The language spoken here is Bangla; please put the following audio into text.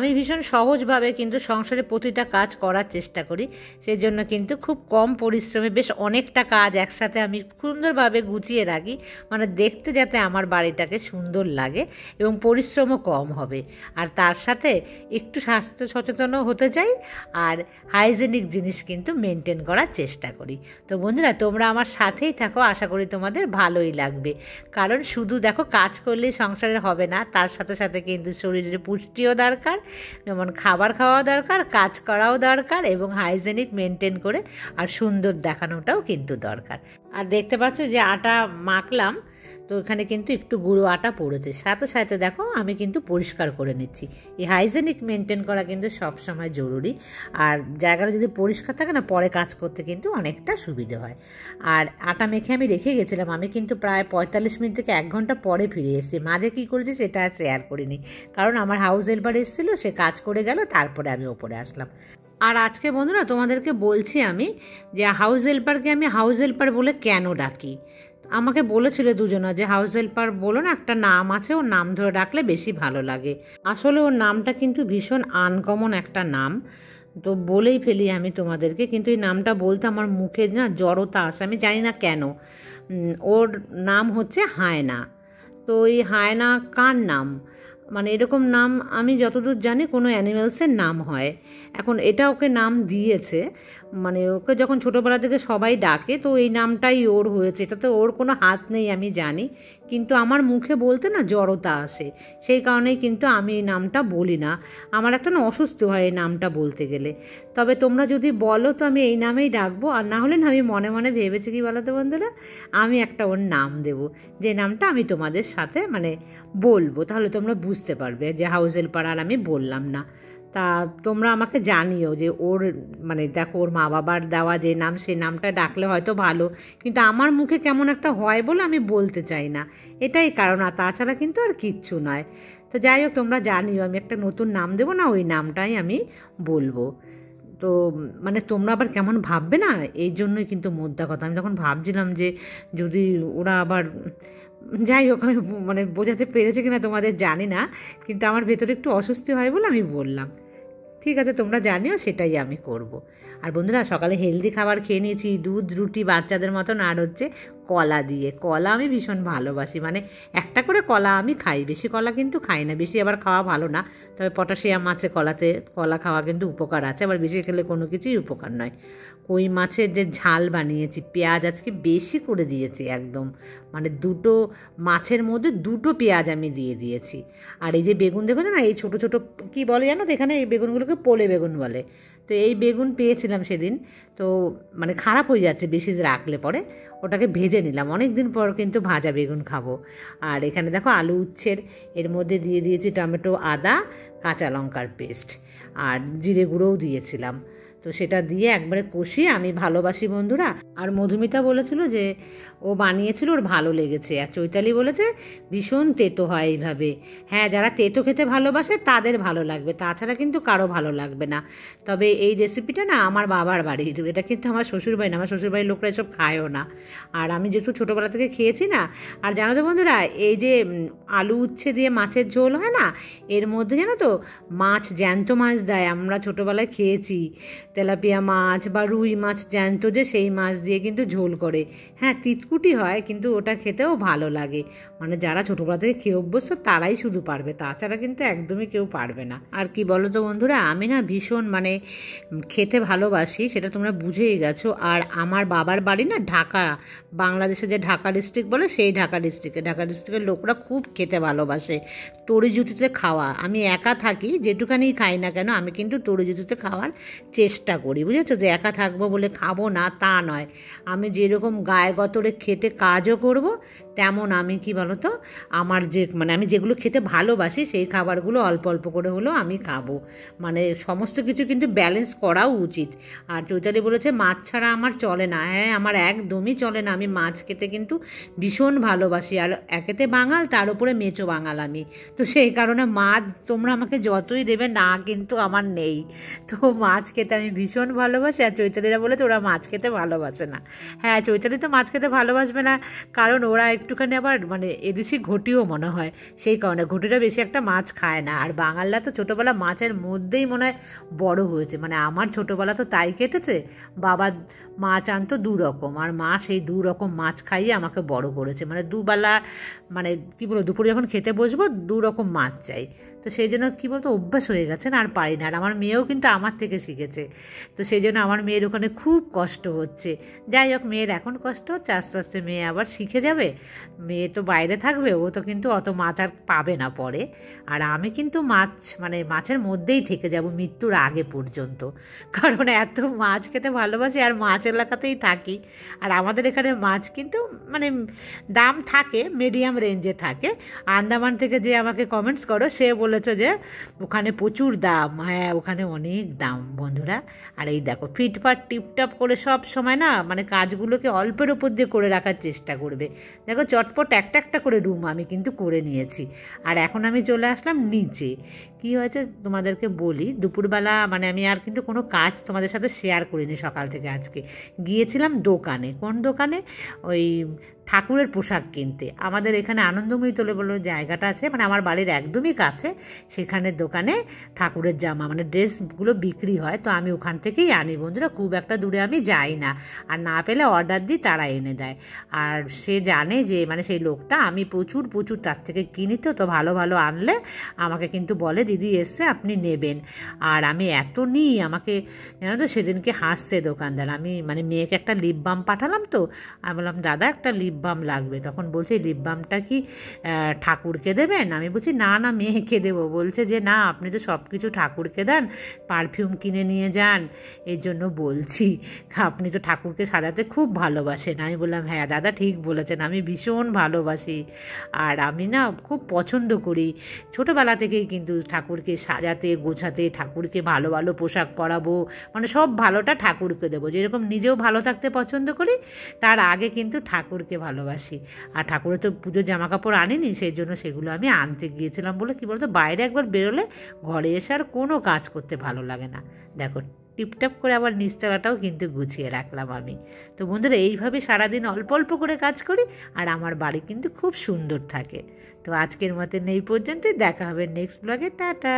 আমি ভীষণ সহজভাবে কিন্তু সংসারে প্রতিটা কাজ করার চেষ্টা করি, সেই জন্য কিন্তু খুব কম পরিশ্রমে বেশ অনেকটা কাজ একসাথে আমি সুন্দরভাবে গুছিয়ে রাখি, মানে দেখতে যাতে আমার বাড়িটাকে সুন্দর লাগে এবং পরিশ্রমও কম হবে। আর তার সাথে একটু স্বাস্থ্য সচেতনও হতে চাই, আর হাইজেনিক জিনিস কিন্তু মেনটেন করার চেষ্টা করি। তো বন্ধুরা, তোমরা আমার সাথেই থাকো, আশা করি তোমাদের ভালোই লাগবে। কারণ শুধু দেখো কাজ করলেই সংসারের হবে না, তার সাথে সাথে কিন্তু শরীরের পুষ্টিও দরকার, যেমন খাবার খাওয়া দরকার, কাজ করাও দরকার এবং হাইজেনিক মেনটেন করে আর সুন্দর দেখানোটাও কিন্তু দরকার। আর দেখতে পাচ্ছ যে আটা মাখলাম, তো এখানে কিন্তু একটু গুঁড়ো আটা পড়েছে, সাথে সাথে দেখো আমি কিন্তু পরিষ্কার করে নিচ্ছি। এই হাইজেনিক মেনটেন করা কিন্তু সবসময় জরুরি, আর জায়গাটা যদি পরিষ্কার থাকে না, পরে কাজ করতে কিন্তু অনেকটা সুবিধে হয়। আর আটা মেখে আমি রেখে গেছিলাম, আমি কিন্তু প্রায় 45 মিনিট থেকে 1 ঘন্টা পরে ফিরে এসেছি। মাঝে কী করেছি সেটা আর শেয়ার করিনি, কারণ আমার হাউস হেল্পার এসেছিলো, সে কাজ করে গেল, তারপরে আমি ওপরে আসলাম। আর আজকে বন্ধুরা তোমাদেরকে বলছি আমি যে হাউস হেল্পারকে আমি হাউস হেল্পার বলে কেন ডাকি। আমাকে বলেছিল দুজনা যে হাউস হেল্পার বলো না, একটা নাম আছে, ওর নাম ধরে ডাকলে বেশি ভালো লাগে। আসলে ওর নামটা কিন্তু ভীষণ আনকমন একটা নাম, তো বলেই ফেলি আমি তোমাদেরকে, কিন্তু এই নামটা বলতে আমার মুখে না জড়তা আসে, আমি জানি না কেন। ওর নাম হচ্ছে হায়না। তো এই হায়না কার নাম? মানে এরকম নাম আমি যতদূর জানি কোনো অ্যানিমেলসের নাম হয়। এখন এটা ওকে নাম দিয়েছে, মানে ওকে যখন ছোটোবেলা থেকে সবাই ডাকে, তো এই নামটাই ওর হয়েছে। এটাতে ওর কোনো হাত নেই আমি জানি, কিন্তু আমার মুখে বলতে না জড়তা আসে, সেই কারণেই কিন্তু আমি এই নামটা বলি না। আমার একটা না অসুস্থ হয় এই নামটা বলতে গেলে। তবে তোমরা যদি বলো তো আমি এই নামেই ডাকবো, আর না হলে না আমি মনে মনে ভেবেছি কি বলো তো বন্ধুরা, আমি একটা ওর নাম দেবো, যে নামটা আমি তোমাদের সাথে মানে বলবো, তাহলে তোমরা বুঝতে পারবে যে হাউস হেল্পার আর আমি বললাম না। তা তোমরা আমাকে জানিও যে ওর মানে দেখো ওর মা বাবার দেওয়া যে নাম, সেই নামটা ডাকলে হয়তো ভালো, কিন্তু আমার মুখে কেমন একটা হয় বলে আমি বলতে চাই না, এটাই কারণ। আর তাছাড়া কিন্তু আর কিচ্ছু নয়। তো যাই হোক, তোমরা জানিও আমি একটা নতুন নাম দেবো না, ওই নামটাই আমি বলবো। তো মানে তোমরা আবার কেমন ভাববে না, এই জন্যই কিন্তু মোদ্দা কথা। আমি যখন ভাবছিলাম যে যদি ওরা আবার, যাই হোক, আমি মানে বোঝাতে পেরেছি কিনা তোমাদের জানি না, কিন্তু আমার ভেতরে একটু অস্বস্তি হয় বলে আমি বললাম। ঠিক আছে, তোমরা জানিও, সেটাই আমি করব। আর বন্ধুরা, সকালে হেলদি খাবার খেয়ে নিয়েছি, দুধ রুটি বাচ্চাদের মতন, আর হচ্ছে কলা দিয়ে। কলা আমি ভীষণ ভালোবাসি, মানে একটা করে কলা আমি খাই, বেশি কলা কিন্তু খাই না, বেশি আবার খাওয়া ভালো না। তবে পটাশিয়াম আছে কলাতে, কলা খাওয়া কিন্তু উপকার আছে, আবার বেশি খেলে কোনো কিছুই উপকার নয়। কই মাছের যে ঝাল বানিয়েছি, পেঁয়াজ আজকে বেশি করে দিয়েছি একদম, মানে 2টো মাছের মধ্যে 2টো পেঁয়াজ আমি দিয়ে দিয়েছি। আর এই যে বেগুন দেখো না, এই ছোটো ছোটো কী বলে জানো তো, এখানে এই বেগুনগুলোকে পোলে বেগুন বলে। তো এই বেগুন পেয়েছিলাম সেদিন, তো মানে খারাপ হয়ে যাচ্ছে বেশি রাখলে পরে, ওটাকে ভেজে নিলাম, অনেক দিন পর কিন্তু ভাজা বেগুন খাবো। আর এখানে দেখো আলু উচ্ছের, এর মধ্যে দিয়ে দিয়েছি টমেটো, আদা, কাঁচা লঙ্কার পেস্ট, আর জিরে গুঁড়োও দিয়েছিলাম। তো সেটা দিয়ে একবারে কষিয়ে, আমি ভালোবাসি বন্ধুরা। আর মধুমিতা বলেছিল যে ও বানিয়েছিল, ওর ভালো লেগেছে। আর চৈতালি বলেছে ভীষণ তেতো হয় এইভাবে। হ্যাঁ, যারা তেতো খেতে ভালোবাসে তাদের ভালো লাগবে, তাছাড়া কিন্তু কারো ভালো লাগবে না। তবে এই রেসিপিটা না আমার বাবার বাড়ির, এটা কিন্তু আমার শ্বশুরবাড়ি না, আমার শ্বশুরবাড়ির লোকরা এসব খায়ও না। আর আমি যেহেতু ছোটোবেলা থেকে খেয়েছি না। আর জানো তো বন্ধুরা, এই যে আলু উচ্ছে দিয়ে মাছের ঝোল হয় না, এর মধ্যে জানো তো মাছ, জ্যান্ত মাছ দেয়। আমরা ছোটোবেলায় খেয়েছি, তেলাপিয়া মাছ বা রুই মাছ জ্যান্ত, যে সেই মাছ দিয়ে কিন্তু ঝোল করে। হ্যাঁ, তিতকুটি হয়, কিন্তু ওটা খেতেও ভালো লাগে। মানে যারা ছোটোবেলা থেকে খেয়ে অভ্যস্ত তারাই শুধু পারবে, তাছাড়া কিন্তু একদমই কেউ পারবে না। আর কি বলো তো বন্ধুরা, আমি না ভীষণ মানে খেতে ভালোবাসি, সেটা তোমরা বুঝেই গেছো। আর আমার বাবার বাড়ি না ঢাকা, বাংলাদেশে যে ঢাকা ডিস্ট্রিক্ট বলে, সেই ঢাকা ডিস্ট্রিক্টের লোকরা খুব খেতে ভালোবাসে। তরি জুতিতে খাওয়া, আমি একা থাকি, যেটুখানি খাই না কেন আমি কিন্তু তরি জুতিতে খাওয়ার চেষ্টা করি, বুঝেছো। তো একা থাকবো বলে খাবো না তা নয়, আমি যেরকম গায়ে গতরে খেতে কাজও করব, তেমন আমি কি বলো তো, আমার যে মানে আমি যেগুলো খেতে ভালোবাসি সেই খাবারগুলো অল্প অল্প করে হলেও আমি খাবো। মানে সমস্ত কিছু কিন্তু ব্যালেন্স করাও উচিত। আর চৈতালি বলেছে মাছ ছাড়া আমার চলে না। হ্যাঁ, আমার একদমই চলে না, আমি মাছ খেতে কিন্তু ভীষণ ভালোবাসি। আর একেতে বাঙাল, তার উপরে মেচো বাঙাল আমি, তো সেই কারণে মাছ তোমরা আমাকে যতই দেবে না কিন্তু আমার নেই। তো মাছ খেতে আমি ভীষণ ভালোবাসি। আর চৈতালিরা বলেছে ওরা মাছ খেতে ভালোবাসে না। হ্যাঁ, চৈতালি তো মাছ খেতে ভালোবাসবে না, কারণ ওরা একটুখানি আবার মানে এদেশি ঘটিও মনে হয়, সেই কারণে ঘটিটা বেশি একটা মাছ খায় না। আর বাঙালরা তো ছোটোবেলা মাছের মধ্যেই মনে হয় বড় হয়েছে, মানে আমার ছোটোবেলা তো তাই কেটেছে। বাবা মাছ আনতো 2 রকম, আর মা সেই 2 রকম মাছ খাইয়ে আমাকে বড় করেছে, মানে দুবেলা, মানে কী বলবো, দুপুরে যখন খেতে বসবো 2 রকম মাছ চাই। তো সেই জন্য কী বলতো অভ্যাস হয়ে গেছে না, আর পারি না। আর আমার মেয়েও কিন্তু আমার থেকে শিখেছে, তো সেই জন্য আমার মেয়ের ওখানে খুব কষ্ট হচ্ছে। যাই হোক, মেয়ের এখন কষ্ট হচ্ছে, আস্তে আস্তে মেয়ে আবার শিখে যাবে। মেয়ে তো বাইরে থাকবে, ও তো কিন্তু অত মাছ আর পাবে না পরে। আর আমি কিন্তু মাছ, মানে মাছের মধ্যেই থেকে যাব মৃত্যুর আগে পর্যন্ত, কারণ এত মাছ খেতে ভালোবাসি আর মাছ এলাকাতেই থাকি। আর আমাদের এখানে মাছ কিন্তু মানে দাম থাকে, মিডিয়াম রেঞ্জে থাকে। আন্দামান থেকে যে আমাকে কমেন্টস করো, সে বলেছে যে ওখানে প্রচুর দাম। হ্যাঁ, ওখানে অনেক দাম বন্ধুরা। আর এই দেখো ফিটফাট টিপটপ করে সব সময় না, মানে কাজগুলোকে অল্পের ওপর দিয়ে করে রাখার চেষ্টা করবে। দেখো চটপট একটা একটা করে রুম আমি কিন্তু করে নিয়েছি। আর এখন আমি চলে আসলাম নিচে। কি হয়েছে তোমাদেরকে বলি, দুপুরবেলা মানে আমি আর কিন্তু কোনো কাজ তোমাদের সাথে শেয়ার করিনি সকাল থেকে। আজকে গিয়েছিলাম দোকানে। কোন দোকানে? ওই ঠাকুরের পোশাক কিনতে। আমাদের এখানে আনন্দময়ীতলে বলে জায়গাটা আছে, মানে আমার বাড়ির একদমই কাছে। সেখানের দোকানে ঠাকুরের জামা, মানে ড্রেসগুলো বিক্রি হয়, তো আমি ওখান থেকেই আনি বন্ধুরা। খুব একটা দূরে আমি যাই না, আর না পেলে অর্ডার দিই, তারা এনে দেয়। আর সে জানে যে, মানে সেই লোকটা, আমি প্রচুর প্রচুর তার থেকে কিনি, তো ভালো ভালো আনলে আমাকে কিন্তু বলে দিদি এসছে আপনি নেবেন। আর আমি এত নিই, আমাকে জানো তো সেদিনকে হাসছে দোকানদার। আমি মানে মেয়েকে একটা লিপ বাম পাঠালাম, তো আমি বললাম দাদা একটা লিপ বাম লাগবে। তখন বলছে লিপ বামটা কি ঠাকুরকে দেবেন? আমি বলছি না না, মেয়েকে দেবো। বলছে যে না, আপনি তো সব কিছু ঠাকুরকে দেন, পারফিউম কিনে নিয়ে যান, এর জন্য বলছি। আপনি তো ঠাকুরকে সাজাতে খুব ভালোবাসেন। আমি বললাম হ্যাঁ দাদা ঠিক বলেছেন, আমি ভীষণ ভালোবাসি। আর আমি না খুব পছন্দ করি ছোটোবেলা থেকেই কিন্তু ঠাকুরকে সাজাতে গোছাতে, ঠাকুরকে ভালো ভালো পোশাক পরাবো, মানে সব ভালোটা ঠাকুরকে দেবো। যেরকম নিজেও ভালো থাকতে পছন্দ করি, তার আগে কিন্তু ঠাকুরকে ভালোবাসি। আর ঠাকুরের তো পুজোর জামা কাপড় আনিনি, সেই জন্য সেগুলো আমি আনতে গিয়েছিলাম। বলে কি বলতো, বাইরে একবার বেরোলে ঘরে এসে আর কোনো কাজ করতে ভালো লাগে না। দেখো টিপটাপ করে আবার নিচতলাটাও কিন্তু গুছিয়ে রাখলাম আমি। তো বন্ধুরা, এইভাবে সারাদিন অল্প অল্প করে কাজ করি, আর আমার বাড়ি কিন্তু খুব সুন্দর থাকে। তো আজকের মতন এই পর্যন্তই, দেখা হবে নেক্সট ব্লগে। টাটা।